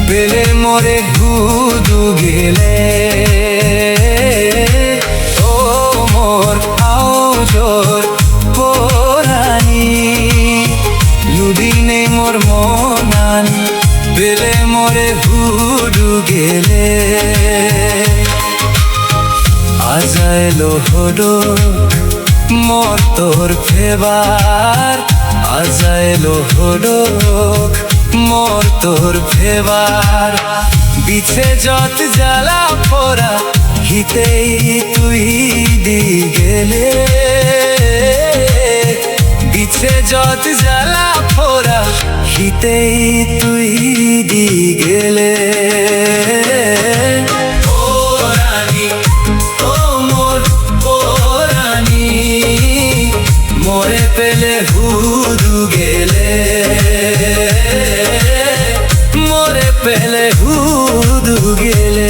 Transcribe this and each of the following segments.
পেলে মরে হুদু গেলে ও মোর আউজোর পরানি লুদিনে মোর মনান পেলে মরে হুদু গেলে আজাইলো হলো মোর তোর ফেবার আজাইলো হলো মোর তোর ফেবার বিছে যত জ্বালা পোড়া হিতেই তুই দি গেলে বিছে যত জ্বালা পোড়া হিতেই তুই দি গেলে মরে পেলে হুদু গেলে মরে পেলে হুদু গেলে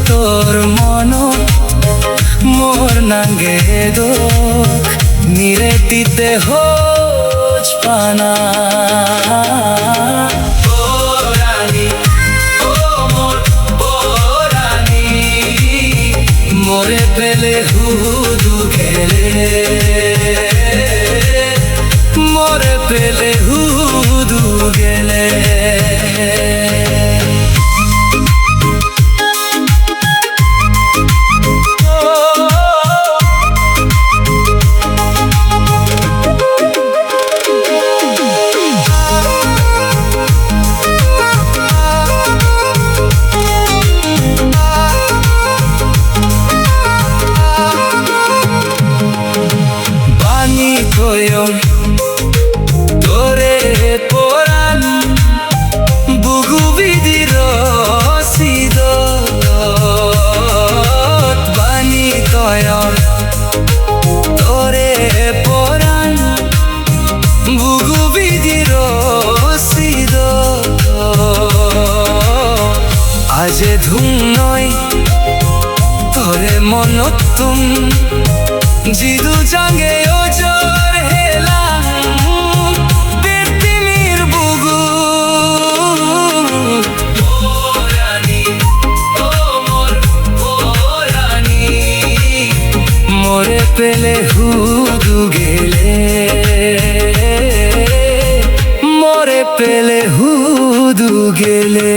তোর মন মোর নাঙ্গে দোক নিরেটিতে হোজ পানা মরে পেলে হুদু গেলে মরে পেলে হুদু গেলে তোরে পরাণ বুগু বিদির সিদ বাণী তয়র তোরে পরাণ বুগু বিদির সিদ আজে ধুম নয় তোরে মনত তুম জিদু জাঙ্গে ওজর হেলা পেটিমির বুগু পরানি ও মোর পরানি মরে পেলে হুদু গেলে মরে পেলে হুদু গেলে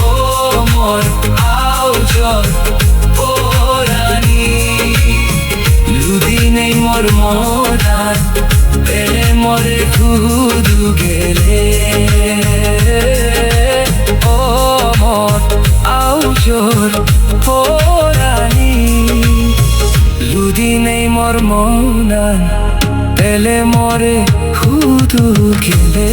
ও মোর আউজোর লুদিনেই মোর মনান পেলে মরে হুদু গেলে ও মোর আউজোর পরানি লুদিনেই মোর মনান পেলে মরে হুদু গেলে